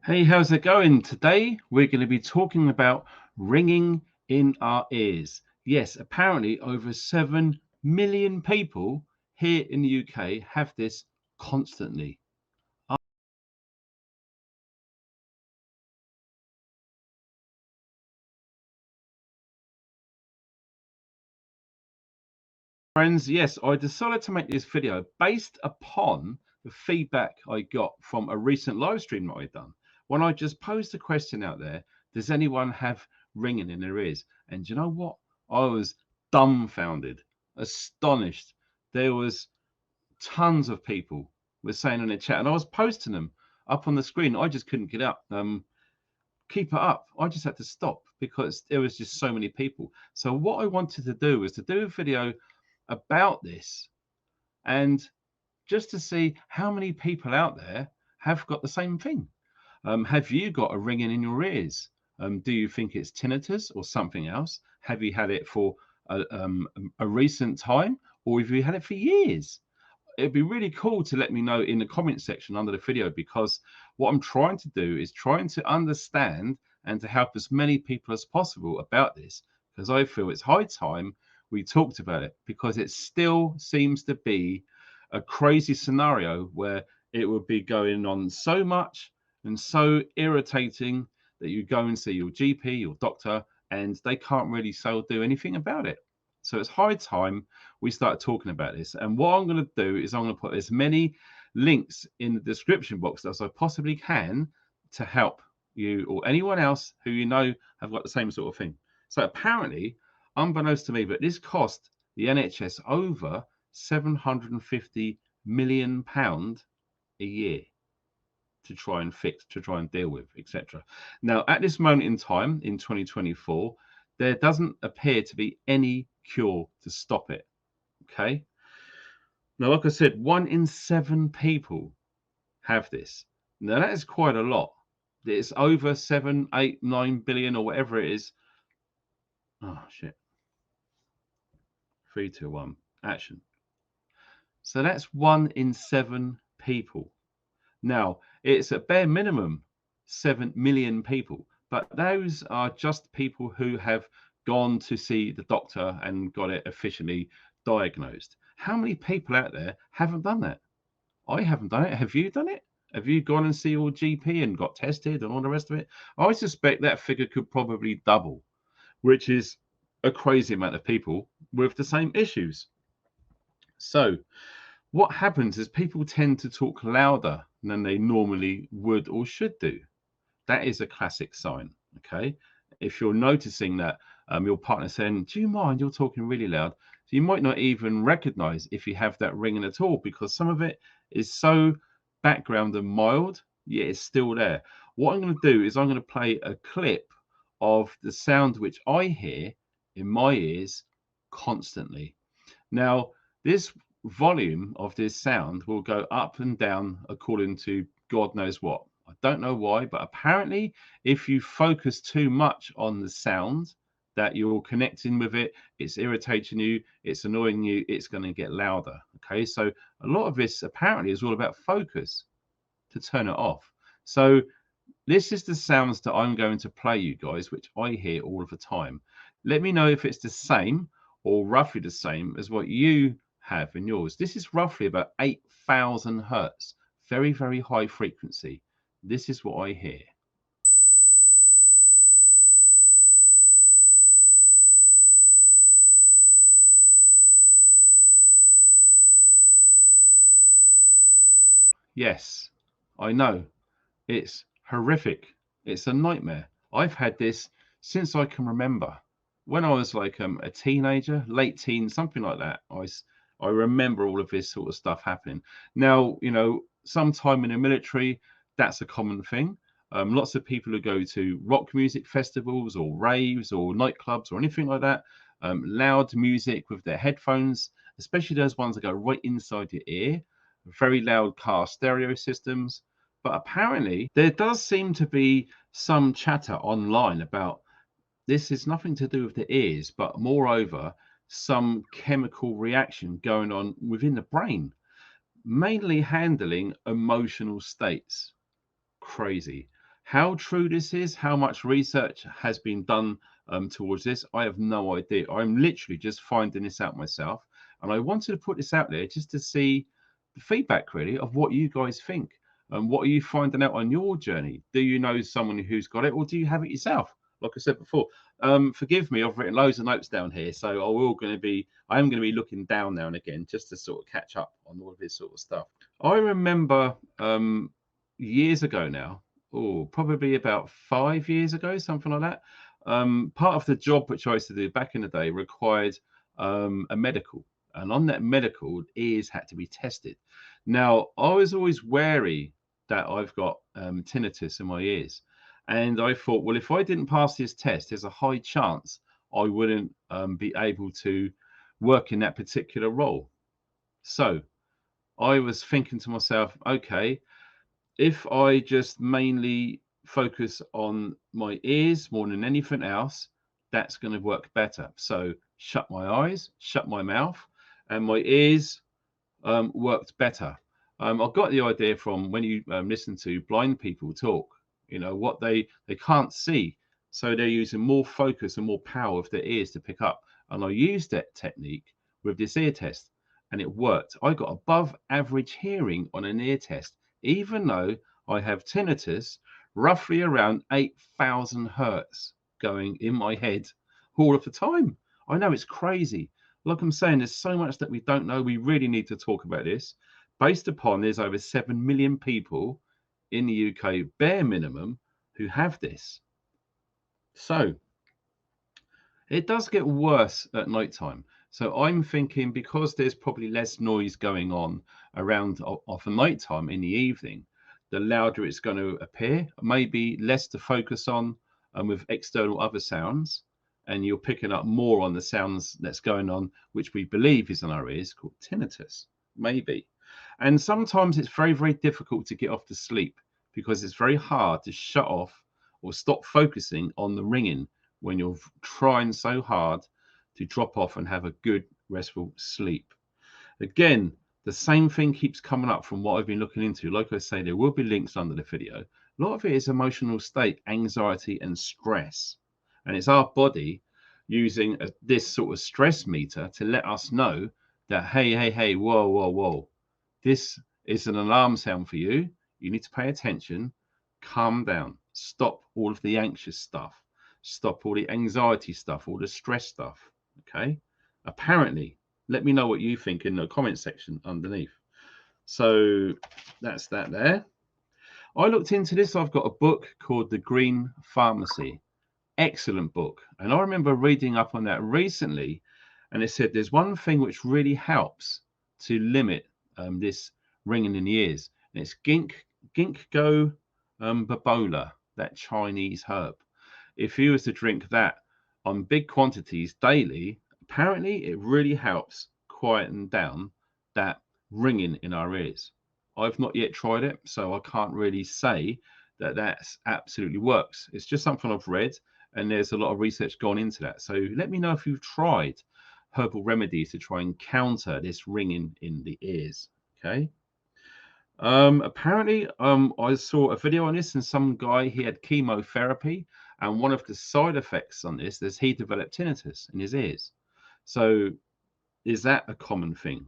Hey, how's it going? Today we're going to be talking about ringing in our ears. Yes, apparently over 7 million people here in the UK have this constantly. Friends, yes, I decided to make this video based upon the feedback I got from a recent live stream that I'd done. When I just posed a question out there, does anyone have ringing in their ears? And you know what? I was dumbfounded, astonished. There was tons of people were saying in the chat, and I was posting them up on the screen. I just couldn't get up. Keep it up. I just had to stop because there was just so many people. So what I wanted to do was to do a video about this and just to see how many people out there have got the same thing. Have you got a ringing in your ears? Do you think it's tinnitus or something else? Have you had it for a recent time, or have you had it for years? It'd be really cool to let me know in the comment section under the video, because what I'm trying to do is trying to understand and to help as many people as possible about this, because I feel it's high time we talked about it, because it still seems to be a crazy scenario where it would be going on so much and so irritating that you go and see your GP, your doctor, and they can't really do anything about it. So it's high time we start talking about this. And what I'm going to do is I'm going to put as many links in the description box as I possibly can to help you or anyone else who you know have got the same sort of thing. So apparently, unbeknownst to me, but this cost the NHS over £750 million a year to try and fix, to try and deal with, etc. Now, at this moment in time, in 2024, there doesn't appear to be any cure to stop it. Okay. Now, like I said, 1 in 7 people have this. Now, that is quite a lot. It's over 7, 8, 9 billion or whatever it is. Oh, shit. 3, 2, 1, action. So that's 1 in 7 people. Now, it's a bare minimum 7 million people, but those are just people who have gone to see the doctor and got it officially diagnosed. How many people out there haven't done that? I haven't done it. Have you done it? Have you gone and see your GP and got tested and all the rest of it? I suspect that figure could probably double, which is a crazy amount of people with the same issues. So, what happens is people tend to talk louder than they normally would or should do. That is a classic sign. Okay. If you're noticing that your partner saying, do you mind, you're talking really loud, so you might not even recognize if you have that ringing at all, because some of it is so background and mild, yet it's still there. What I'm going to do is I'm going to play a clip of the sound which I hear in my ears constantly. Now, this volume of this sound will go up and down according to God knows what. I don't know why, but apparently, if you focus too much on the sound, that you're connecting with it, it's irritating you, it's annoying you, it's going to get louder. Okay, so a lot of this apparently is all about focus to turn it off. So this is the sounds that I'm going to play you guys, which I hear all of the time. Let me know if it's the same or roughly the same as what you have in yours. This is roughly about 8,000 hertz, very, very high frequency. This is what I hear. Yes, I know. It's horrific. It's a nightmare. I've had this since I can remember. When I was like a teenager, late teen, something like that, I remember all of this sort of stuff happening. Now, you know, sometime in the military, that's a common thing. Lots of people who go to rock music festivals or raves or nightclubs or anything like that, loud music with their headphones, especially those ones that go right inside your ear, very loud car stereo systems. But apparently, there does seem to be some chatter online about this is nothing to do with the ears, but moreover, some chemical reaction going on within the brain, mainly handling emotional states. Crazy. How true this is, how much research has been done towards this, I have no idea. I'm literally just finding this out myself. And I wanted to put this out there just to see the feedback, really, of what you guys think. And what are you finding out on your journey? Do you know someone who's got it, or do you have it yourself? Like I said before, forgive me, I've written loads of notes down here, so I am going to be looking down now and again just to sort of catch up on all of this sort of stuff. I remember years ago now, probably about 5 years ago, something like that. Part of the job which I used to do back in the day required a medical, and on that medical, ears had to be tested. Now, I was always wary that I've got tinnitus in my ears. And I thought, well, if I didn't pass this test, there's a high chance I wouldn't be able to work in that particular role. So I was thinking to myself, okay, if I just mainly focus on my ears more than anything else, that's going to work better. So shut my eyes, shut my mouth, and my ears worked better. I got the idea from when you listen to blind people talk, what they can't see, so they're using more focus and more power of their ears to pick up. And I used that technique with this ear test, and it worked. I got above average hearing on an ear test, even though I have tinnitus roughly around 8,000 hertz going in my head all of the time. I know, it's crazy. Like I'm saying, there's so much that we don't know. We really need to talk about this. Based upon there's over 7 million people in the UK, bare minimum, who have this. So it does get worse at night time. So I'm thinking, because there's probably less noise going on around of the night time in the evening, the louder it's going to appear, maybe less to focus on with external other sounds. And you're picking up more on the sounds that's going on, which we believe is in our ears, called tinnitus, maybe. And sometimes it's very, very difficult to get off to sleep because it's very hard to shut off or stop focusing on the ringing when you're trying so hard to drop off and have a good, restful sleep. Again, the same thing keeps coming up from what I've been looking into. Like I say, there will be links under the video. A lot of it is emotional state, anxiety, and stress. And it's our body using this sort of stress meter to let us know that, hey, whoa. This is an alarm sound for you. You need to pay attention, calm down, stop all of the anxious stuff, stop all the anxiety stuff, all the stress stuff. Okay. Apparently, let me know what you think in the comment section underneath. So that's that there. I looked into this. I've got a book called The Green Pharmacy. Excellent book. And I remember reading up on that recently, and it said there's one thing which really helps to limit this ringing in the ears, and it's ginkgo biloba, that Chinese herb. If you was to drink that on big quantities daily, apparently it really helps quieten down that ringing in our ears. I've not yet tried it, so I can't really say that that's absolutely works. It's just something I've read, and there's a lot of research gone into that. So let me know if you've tried herbal remedies to try and counter this ringing in the ears. Okay. Apparently, I saw a video on this, and some guy, he had chemotherapy, and one of the side effects on this is he developed tinnitus in his ears. So is that a common thing?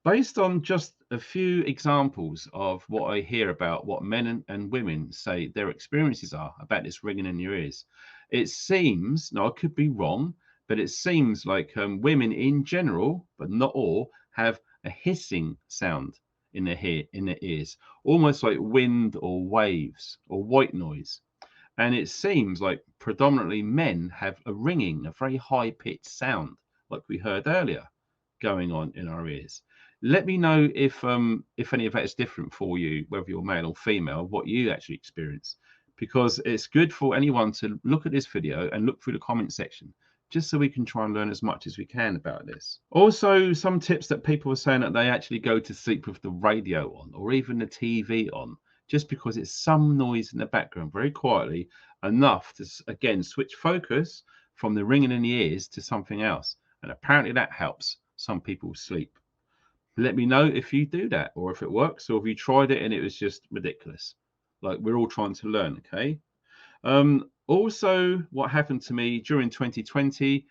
Based on just a few examples of what I hear about what men and women say their experiences are about this ringing in your ears, it seems, now I could be wrong, but it seems like women in general, but not all, have a hissing sound in their ears, almost like wind or waves or white noise. And it seems like predominantly men have a ringing, a very high-pitched sound, like we heard earlier, going on in our ears. Let me know if any of that is different for you, whether you're male or female, what you actually experience, because it's good for anyone to look at this video and look through the comment section, just so we can try and learn as much as we can about this. Also, some tips that people are saying that they actually go to sleep with the radio on or even the TV on, just because it's some noise in the background very quietly, enough to, again, switch focus from the ringing in the ears to something else. And apparently that helps some people sleep. Let me know if you do that, or if it works, or if you tried it and it was just ridiculous. Like, we're all trying to learn, okay? Also, what happened to me during 2020,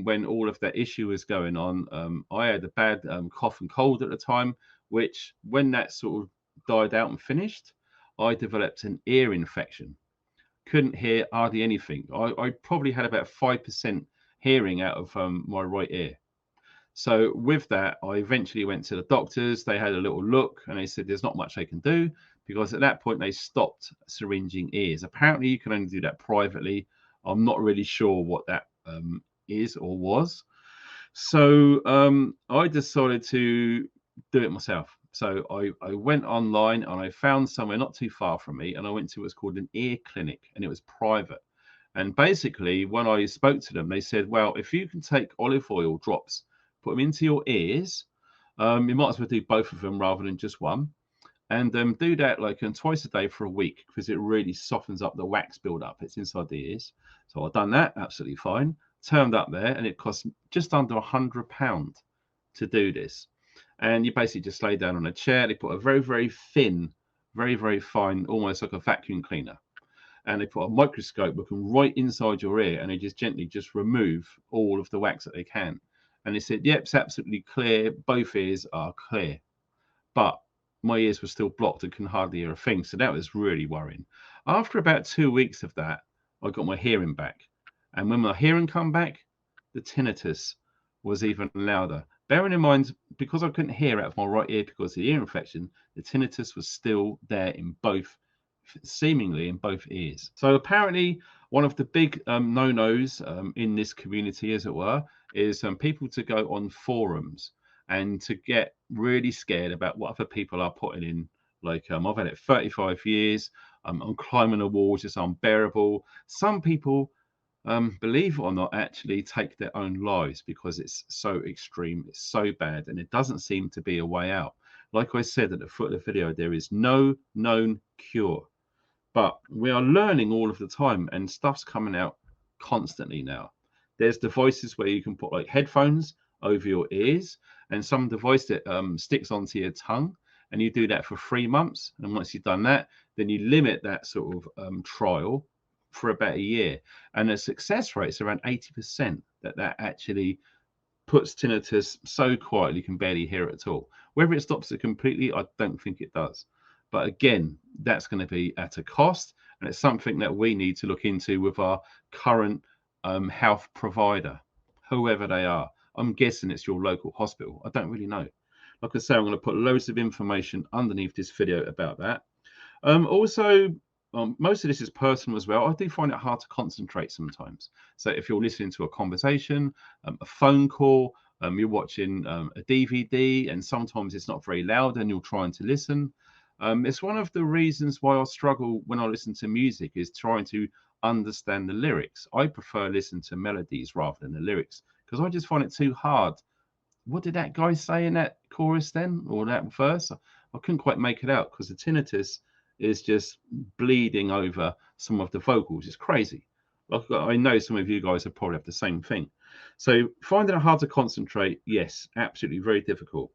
when all of that issue was going on, I had a bad cough and cold at the time, which when that sort of died out and finished, I developed an ear infection. Couldn't hear hardly anything. I probably had about 5% hearing out of my right ear. So with that, I eventually went to the doctors. They had a little look and they said there's not much they can do, because at that point they stopped syringing ears. Apparently, you can only do that privately. I'm not really sure what that is or was. So I decided to do it myself. So I went online and I found somewhere not too far from me, and I went to what's called an ear clinic, and it was private. And basically, when I spoke to them, they said, well, if you can take olive oil drops, put them into your ears, you might as well do both of them rather than just one. And do that like twice a day for a week, because it really softens up the wax buildup. It's inside the ears. So I've done that, absolutely fine. Turned up there, and it cost just under £100 to do this. And you basically just lay down on a chair. They put a very, very thin, very, very fine, almost like a vacuum cleaner, and they put a microscope looking right inside your ear, and they just gently just remove all of the wax that they can. And they said, yep, it's absolutely clear. Both ears are clear. But my ears were still blocked and couldn't hardly hear a thing. So that was really worrying. After about 2 weeks of that, I got my hearing back. And when my hearing come back, the tinnitus was even louder. Bearing in mind, because I couldn't hear out of my right ear because of the ear infection, the tinnitus was still there in both, seemingly in both ears. So apparently, one of the big no-nos in this community, as it were, is people to go on forums and to get really scared about what other people are putting in. Like, I've had it 35 years. I'm climbing a wall, just unbearable. Some people, believe it or not, actually take their own lives because it's so extreme, it's so bad, and it doesn't seem to be a way out. Like I said at the foot of the video, there is no known cure, but we are learning all of the time, and stuff's coming out constantly now. There's devices where you can put like headphones over your ears, and some device that sticks onto your tongue, and you do that for 3 months. And once you've done that, then you limit that sort of trial for about a year, and the success rate is around 80%. That actually puts tinnitus so quiet you can barely hear it at all. Whether it stops it completely, I don't think it does. But again, that's going to be at a cost, and it's something that we need to look into with our current health provider, whoever they are. I'm guessing it's your local hospital. I don't really know. Like I say, I'm going to put loads of information underneath this video about that. Also, most of this is personal as well. I do find it hard to concentrate sometimes. So if you're listening to a conversation, a phone call, you're watching a DVD, and sometimes it's not very loud and you're trying to listen. It's one of the reasons why I struggle when I listen to music, is trying to understand the lyrics. I prefer listening to melodies rather than the lyrics, because I just find it too hard. What did that guy say in that chorus then, or that verse? I couldn't quite make it out because the tinnitus is just bleeding over some of the vocals. It's crazy. Like, I know some of you guys have probably have the same thing. So finding it hard to concentrate, yes, absolutely very difficult.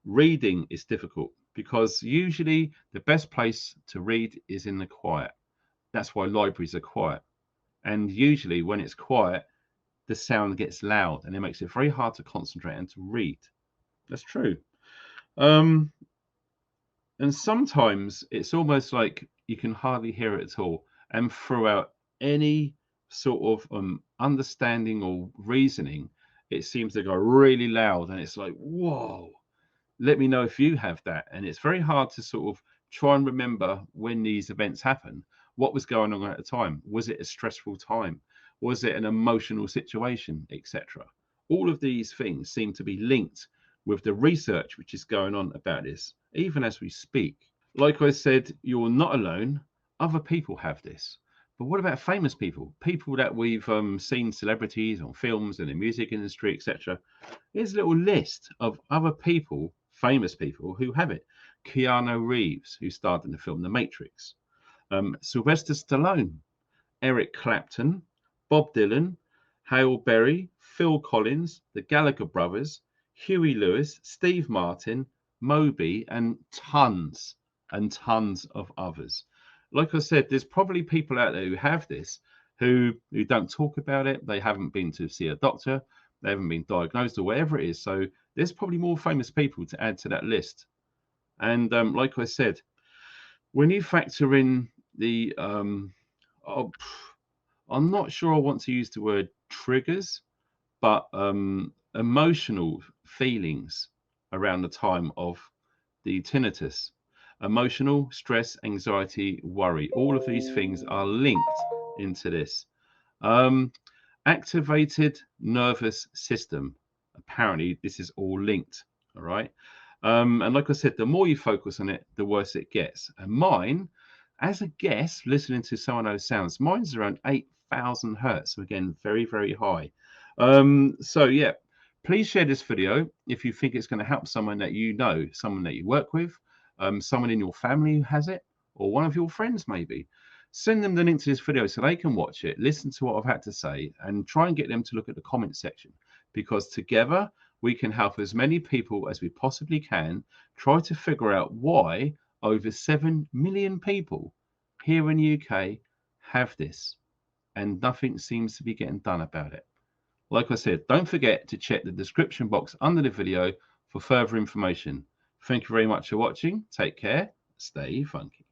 Reading is difficult because usually the best place to read is in the quiet. That's why libraries are quiet. And usually when it's quiet, the sound gets loud and it makes it very hard to concentrate and to read. That's true. And sometimes it's almost like you can hardly hear it at all. And throughout any sort of understanding or reasoning, it seems to go really loud. And it's like, whoa, let me know if you have that. And it's very hard to sort of try and remember when these events happen. What was going on at the time? Was it a stressful time? Was it an emotional situation, etc.? All of these things seem to be linked with the research which is going on about this, even as we speak. Like I said, you're not alone. Other people have this. But what about famous people? People that we've seen, celebrities on films and the music industry, etc. Here's a little list of other people, famous people, who have it. Keanu Reeves, who starred in the film The Matrix. Sylvester Stallone, Eric Clapton, Bob Dylan, Halle Berry, Phil Collins, the Gallagher brothers, Huey Lewis, Steve Martin, Moby, and tons and tons of others. Like I said, there's probably people out there who have this who don't talk about it. They haven't been to see a doctor. They haven't been diagnosed or whatever it is. So there's probably more famous people to add to that list. And like I said, when you factor in the, oh, I'm not sure I want to use the word triggers, but emotional feelings around the time of the tinnitus. Emotional, stress, anxiety, worry. All of these things are linked into this. Activated nervous system. Apparently, this is all linked. All right. And like I said, the more you focus on it, the worse it gets. And mine, as a guess, listening to some of those sounds, mine's around 8,000 hertz. So again, very, very high. So yeah, please share this video if you think it's going to help someone that you know, someone that you work with, someone in your family who has it, or one of your friends maybe. Send them the link to this video so they can watch it, listen to what I've had to say, and try and get them to look at the comment section, because together we can help as many people as we possibly can try to figure out why over 7 million people here in the UK have this, and nothing seems to be getting done about it. Like I said, don't forget to check the description box under the video for further information. Thank you very much for watching. Take care. Stay funky.